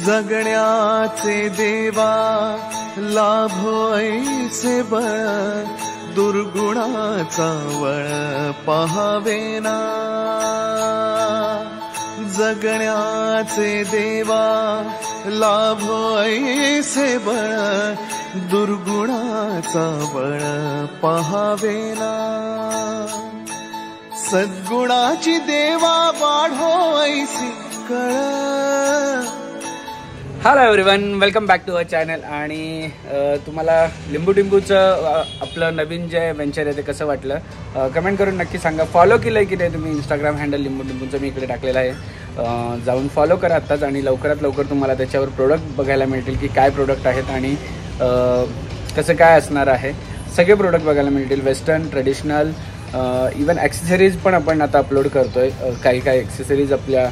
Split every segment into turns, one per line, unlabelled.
जगण्याचे देवा लाभो ऐसे बळ दुर्गुणाचा वळ पहावेना जगण्याचे देवा लाभो ऐसे बळ दुर्गुणाचा बळ पहावेना सद्गुणाची देवा वाढो ऐसी कळ।
Hello everyone, welcome back to our channel. आणि तुम्हाला लिंबू टिंबूचं आपलं नवीन जे व्हेंचर आहे ते कसं वाटलं कमेंट करून नक्की सांगा। फॉलो केलं आहे की नाही तुम्ही? इंस्टाग्राम हँडल लिंबू टिंबूचं मी इकडे टाकलेलं आहे, जाऊन फॉलो करा आत्ताच। आणि लवकरात लवकर तुम्हाला त्याच्यावर प्रोडक्ट बघायला मिळतील की काय प्रोडक्ट आहेत आणि कसं काय असणार आहे। सगळे प्रोडक्ट बघायला मिळतील, वेस्टर्न, ट्रेडिशनल, इवन ॲक्सेसरीज पण आपण आता अपलोड करतो आहे। काही ॲक्सेसरीज आपल्या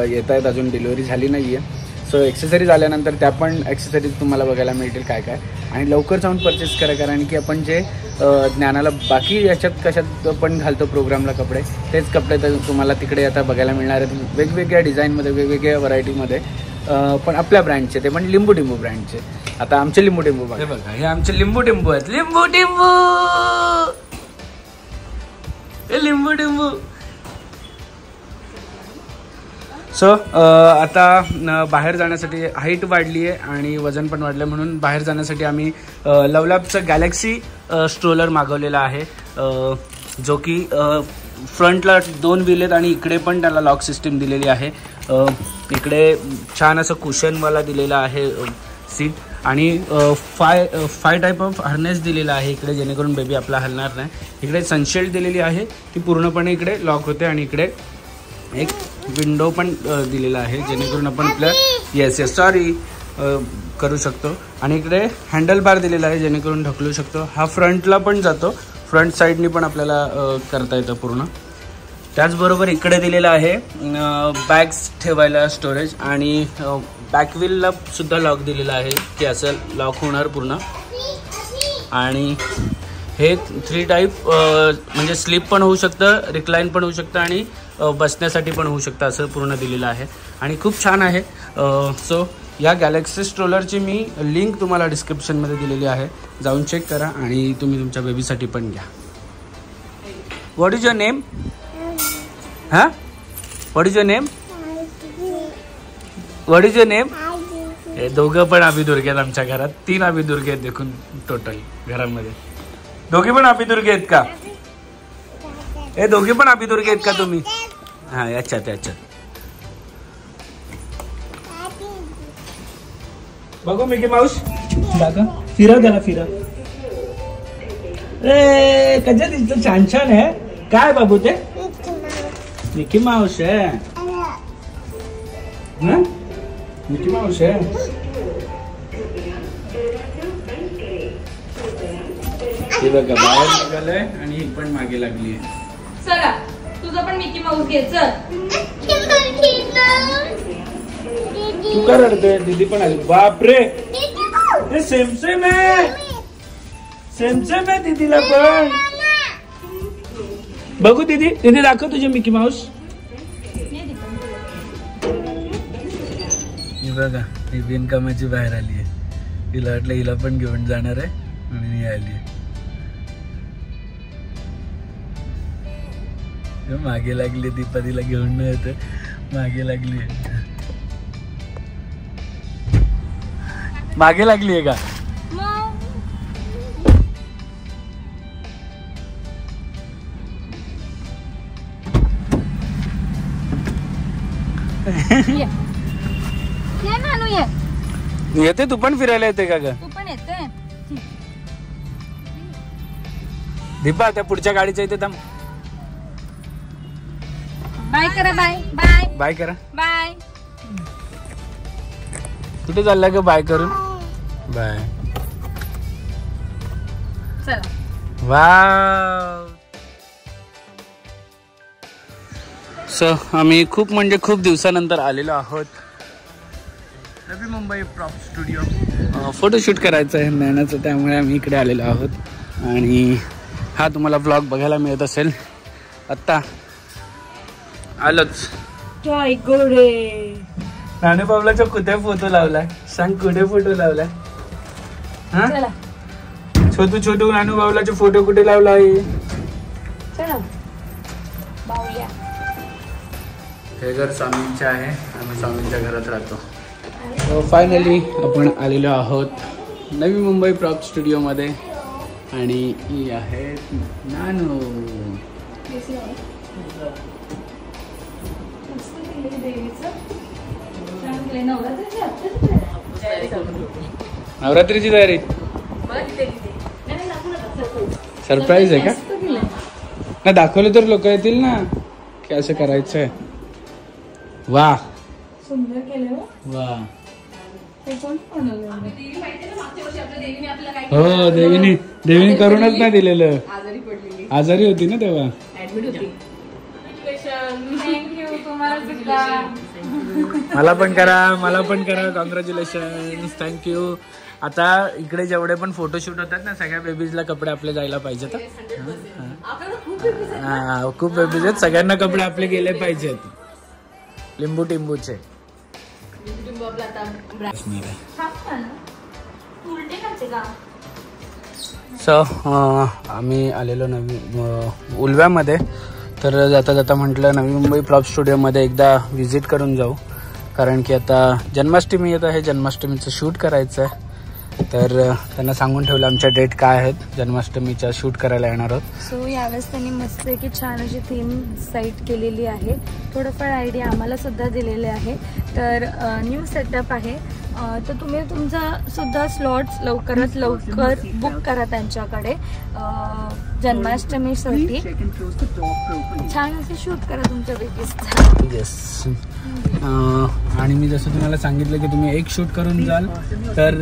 येत आहेत, अजून डिलिव्हरी झाली नाही आहे। सो ॲक्सेसरीज आल्यानंतर त्या पण ॲक्सेसरीज तुम्हाला बघायला मिळतील काय काय। आणि लवकर जाऊन परचेस करा, कारण की आपण जे ज्ञानाला बाकी याच्यात कशात पण घालतो प्रोग्रामला कपडे, तेच कपडे तर तुम्हाला तिकडे आता बघायला मिळणार आहेत, वेगवेगळ्या डिझाईनमध्ये, वेगवेगळ्या व्हरायटीमध्ये, पण आपल्या ब्रँडचे, ते पण लिंबू टिंबू ब्रँडचे। आता आमचे लिंबू टिंबू बघा, हे आमचे लिंबू टिंबू आहेत, लिंबू टिंबू, हे लिंबू टिंबू। सो आता बाहेर जाण्यासाठी हाईट वाढली आहे आणि वजन पण वाढलं, म्हणून बाहेर जाण्यासाठी आम्ही लवलॅबचं गॅलेक्सी स्ट्रोलर मागवलेला आहे, जो की फ्रंटला 2 व्हील आहेत आणि इकडे पण त्याला लॉक सिस्टीम दिलेली आहे। इकडे छान असं कुशनवाला दिलेला आहे सीट, आणि 5 टाईप ऑफ हार्नेस दिलेला आहे इकडे, जेणेकरून बेबी आपला हलणार नाही। इकडे सनशेल्ड दिलेली आहे, ती पूर्णपणे इकडे लॉक होते, आणि इकडे एक विंडो पण दिलेला आहे, जेणेकरून आपण आपल्या सॉरी करू शकतो। आणि इकडे हँडल बार दिलेला आहे, जेणेकरून ढकलू शकतो। हा फ्रंटला पण जातो, फ्रंट साईडनी पण आपल्याला करता येतं पूर्ण। त्याचबरोबर इकडे दिलेलं आहे बॅग्स ठेवायला स्टोरेज, आणि बॅक व्हीलला सुद्धा लॉक दिलेला आहे की असं लॉक होणार पूर्ण। आणि हे 3 टाईप म्हणजे स्लीप पण होऊ शकतं, रिक्लाइन पण होऊ शकतं, आणि बसण्यासाठी पण होऊ शकतं, असं पूर्ण दिलेलं आहे आणि खूप छान आहे। सो या गॅलेक्सी स्ट्रोलरची मी लिंक तुम्हाला डिस्क्रिप्शनमध्ये दिलेली आहे, जाऊन चेक करा आणि तुम्ही तुमच्या बेबीसाठी पण घ्या। What is your name? हां, what is your name? What is your name? हे दोघं पण अभिदुर्गे आहेत आमच्या घरात, 3 अभिदुर्गे आहेत देखून टोटल घरामध्ये। दोघे पण अभिदुर्गे आहेत का? हे दोघे पण अभिदुर्गे आहेत का तुम्ही? हा, याच्यात बघू मिकी माऊस दादा, फिरा त्याला, फिरा। ए कशा दिसतं, छान छान आहे। काय बाबू ते? मिकी माऊस आहे, मिकी माऊस आहे। हे बघा बाहेर निघालंय आणि ही पण मागे लागली आहे।
चला तुझा पण मिकी माऊस घे, चल।
तू का रडते? दीदी पण आली, बापरे, हे सेम सेम आहे, सेम सेम आहे दीदीला पण। बघू दीदी, दीदी दाखव तुझे मिकी माऊस। ही बघा, ही बिनकामाची बाहेर आली आहे, हिला वाटलं हिला पण घेऊन जाणार आहे म्हणून ही आली आहे। मागे लागली, दीपादीला घेऊन न येतं, मागे लागली, मागे लागली आहे का? येते तू पण फिरायला येते का ग?
तू पण येते
दीपा, त्या पुढच्या गाडीच्या इथे थांब।
बाय करा, बाय बाय
बाय करा,
बाय।
कुठे चालला ग बाय करून? बाय।
चला
वाव। सो आम्ही खूप म्हणजे खूप दिवसानंतर आलेलो आहोत Navi Mumbai prop studio, photoshoot करायचं आहे नैनाचं, त्यामुळे आम्ही इकडे आलेलो आहोत। आणि हा तुम्हाला ब्लॉग बघायला मिळत असेल, आत्ता आलोच।
काय गोडे
नानू बाबलाचा कुठे फोटो लावलाय सांग, कुठे फोटो लावलाय? हा
चला
छोटू नानू बाबलाचे फोटो कुठे लावलाय?
चला बाहुल्या.
हे घर स्वामींचे आहे, आम्ही स्वामींच्या घरात राहतो. फायनली आपण आलेलो आहोत नवी मुंबई प्रॉप स्टुडिओमध्ये आणि ही आहे नानू. नवरात्रीची तयारी सरप्राईज आहे का? ना दाखवलं तर लोक येतील ना की असं करायचंय. वा
सुंदर केलं
वा.
ते कोण बनवलं?
हो देवीने करूनच नाही दिलेलं.
आजारी पडलेली,
आजारी होती ना तेव्हा.
ऍडमिट होती. थँक्यू तुम्हाला सुद्धा.
मला पण करा कॉंग्रॅच्युलेशन. थँक्यू. आता इकडे जेवढे पण फोटोशूट होतात ना सगळ्या बेबीजला कपडे आपले जायला पाहिजेत. हा खूप बेबीज आहेत, सगळ्यांना कपडे आपले गेले पाहिजेत. लिंबू टिंबूचे. आम्ही आलेलो उलव्यामध्ये. तर जाता जाता म्हटलं नवी मुंबई प्रॉप स्टुडिओमध्ये एकदा व्हिजिट करून जाऊ, कारण की आता जन्माष्टमी येत आहे, जन्माष्टमीचं शूट करायचं आहे. तर त्यांना सांगून ठेवलं आमच्या डेट काय आहेत, जन्माष्टमीच्या शूट करायला येणार आहोत.
सो यावेळेस त्यांनी मस्त की छान अशी थीम सेट केलेली आहे. थोडंफार आयडिया आम्हाला सुद्धा दिलेले आहे. तर न्यू सेटअप आहे. तर तुम्ही तुमचा सुद्धा स्लॉट्स लवकरात लवकर बुक करा त्यांच्याकडे जन्माष्टमीसाठी. छान असे शूट करा तुमच्या बेबीजचा.
येस. आणि मी जसं तुम्हाला सांगितलं की तुम्ही एक शूट करून जाल तर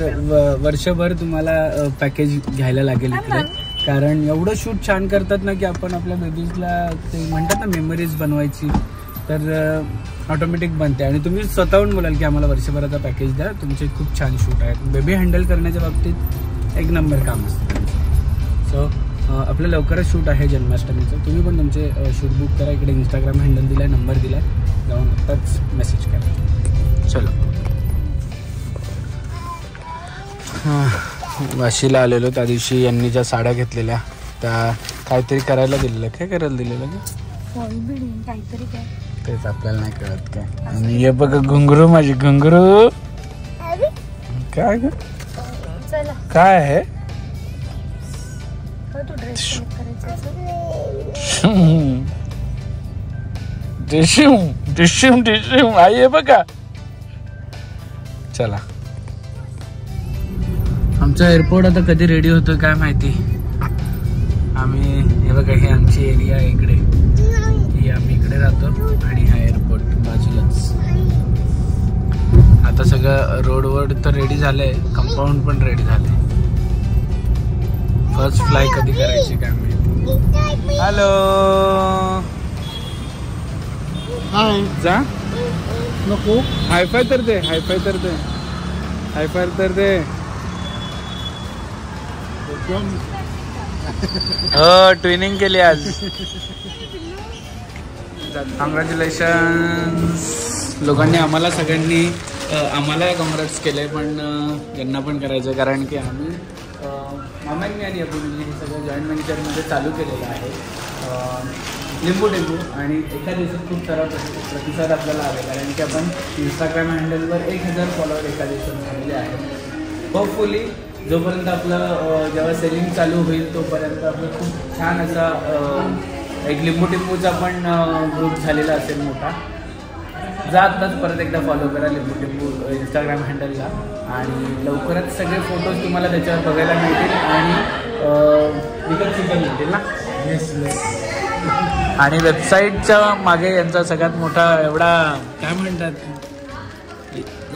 वर्षभर तुम्हाला पॅकेज घ्यायला लागेल इकडे, कारण एवढं शूट छान करतात ना की आपण आपल्या बेबीजला ते म्हणतात ना मेमरीज बनवायची, तर ऑटोमॅटिक बनते. आणि तुम्ही स्वतःहून बोलाल की आम्हाला वर्षभराचा पॅकेज द्या, तुमचे खूप छान शूट आहेत. बेबी हँडल करण्याच्या बाबतीत एक नंबर काम असतं त्यांचं. सो आपलं लवकरच शूट आहे जन्माष्टमीचं. तुम्ही पण तुमचे शूट बुक करा. इकडे इंस्टाग्राम हँडल दिलाय, नंबर दिलाय, जाऊन आत्ताच मेसेज करा. चलो. वाशीला आलेलो त्या दिवशी यांनी ज्या साड्या घेतलेल्या त्या काहीतरी करायला दिलेलं. काय करायला दिलेलं का
काहीतरी काय
तेच आपल्याला नाही कळत काय. आणि हे बघ घुंगरू, माझी घुंगरू. काय ग काय आहे? डिशिम आई आहे बघा. चला. आमचा एअरपोर्ट आता कधी रेडी होतो काय माहिती. आम्ही हे बघा, ही आमची एरिया आहे इकडे. आम्ही इकडे राहतो आणि हा एअरपोर्ट बाजूलाच. आता सगळं रोड तर रेडी झालंय, कंपाऊंड पण रेडी झालंय. फर्स्ट फ्लाय कधी करायची काय माहिती. हॅलो. हाय. जा नको. हायफाय तर दे, हायफाय तर दे, हायफाय तर दे. हो ट्विनिंग केली आज. कॉंग्रॅच्युलेशन्स. लोकांनी आम्हाला सगळ्यांनी आम्हाला कॉंग्रॅट्स केले, पण यांना पण करायचं, कारण की आम्ही मामांनी आणि आपण हे सगळं जॉईंट व्हेंचरमध्ये चालू केलेलं आहे लिंबू टिंबू. आणि एका दिवसात खूप सारा प्रतिसाद आपल्याला आला, कारण की आपण इंस्टाग्राम हँडलवर 1000 फॉलोअर एका दिवसात झालेले आहेत. होपफुली जोपर्यंत आपलं जेव्हा सेलिंग चालू होईल तोपर्यंत आपलं खूप छान असा एक लिंबू टिंबूचा पण ग्रुप झालेला असेल मोठा. जा आत्ताच परत एकदा फॉलो करा लिंबू टिंबू इंस्टाग्राम हँडलला. आणि लवकरच सगळे फोटोज तुम्हाला त्याच्यावर बघायला मिळतील आणि विकत सुद्धा मिळतील ना. Yes yes. आणि वेबसाईटच्या मागे यांचा सगळ्यात मोठा एवढा काय म्हणतात,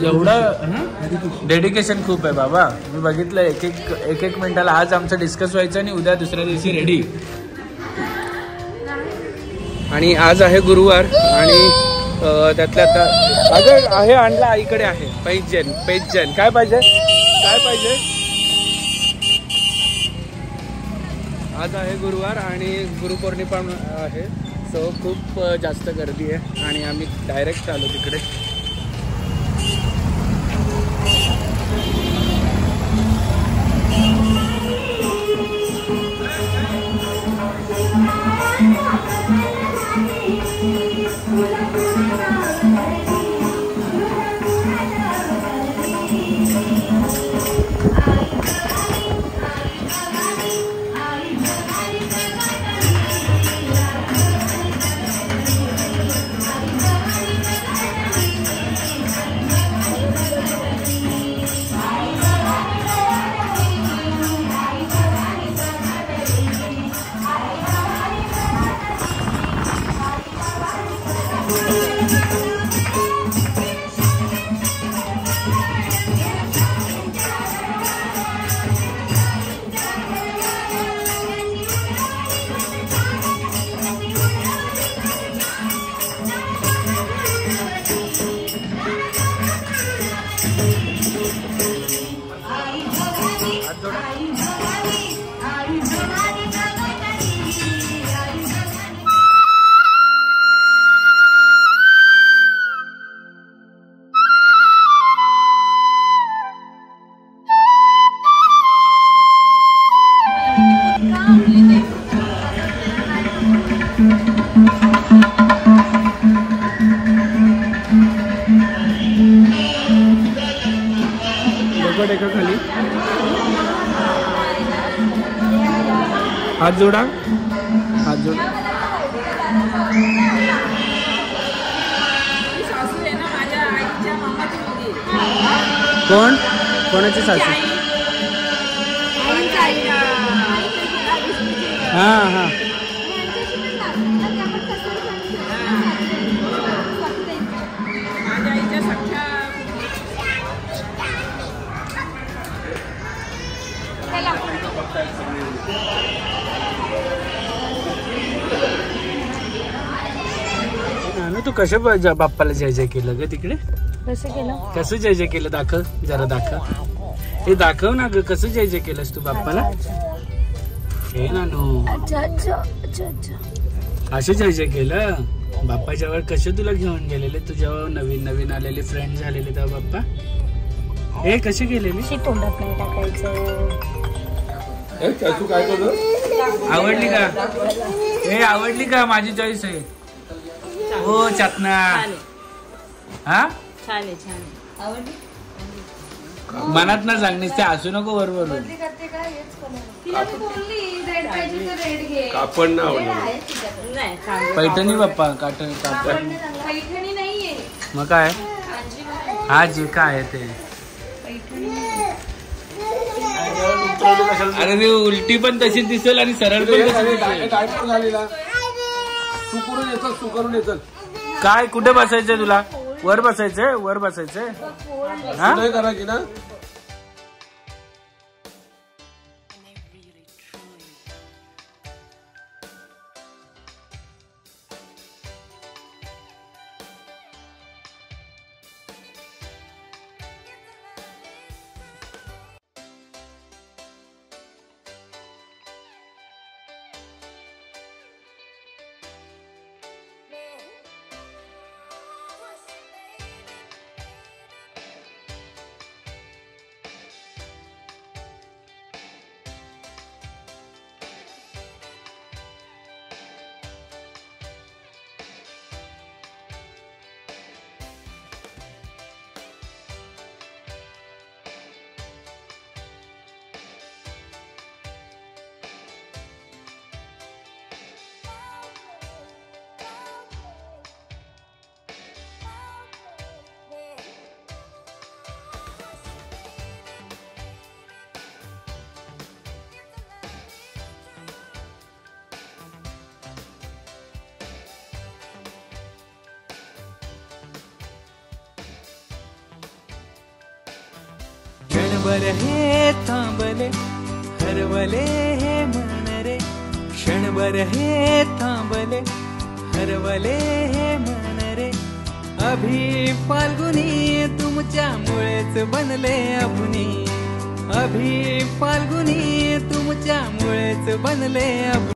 एवढं डेडिकेशन खूप आहे बाबा. मी बघितलं एक एक मिनिटाला. आज आमचं डिस्कस व्हायचं आणि उद्या दुसऱ्या दिवशी रेडी. आणि आज आहे गुरुवार आणि त्यातल्या आता अगं आहे आणला आईकडे आहे पेजन. काय पाहिजे काय पाहिजे. आज आहे गुरुवार आणि गुरुपौर्णिमा आहे. सो खूप जास्त गर्दी आहे आणि आम्ही डायरेक्ट आलो तिकडे. एका खाली हात जोडा, हात जोडा. कोण? कोणाची सासू? हा हा. तू कशा बाप्पाला जय जय केलं ग तिकडे?
कसं केलं?
कसं जय जय केलं? दाखव जरा, दाखव. हे दाखव ना ग, कसं जय जय केलंस तू बाप्पाला? हे नानू,
अच्छा अच्छा अच्छा अच्छा,
असं जय जय केलं बाप्पाच्या वर. कसे तुला घेऊन गेलेले तू जेव्हा नवीन नवीन आलेले फ्रेंड झालेले तेव्हा बाप्पा? हे कसे केलेले?
तोंडात नाही टाकायचं.
काय करतो?
आवडली का? हे आवडली का? माझी चॉईस आहे. हो चातना. हा
छान आहे, छान आहे. आवडली?
मनात ना सांगणीस, ते असू नको बरोबर.
कापड ना
नाही, छान.
पैठणी बाप्पा, काटण कापड.
पैठणी नाहीये.
मग काय? हा जे काय आहे ते. अरे ती उलटी पण तशीच दिसेल आणि सरळ पण
सुकरून येतात.
काय कुठे बसायचंय तुला? वर बसायचंय, वर बसायचंय. हा
करायची ना.
क्षणभर हे थांबले हरवले हे मन रे, क्षणभर हे थांबले हरवले हे मन रे. अभि फाल्गुनी तुमच्यामुळेच बनले अभुनी, अभि फाल्गुनी तुमच्यामुळेच बनले अभुनी.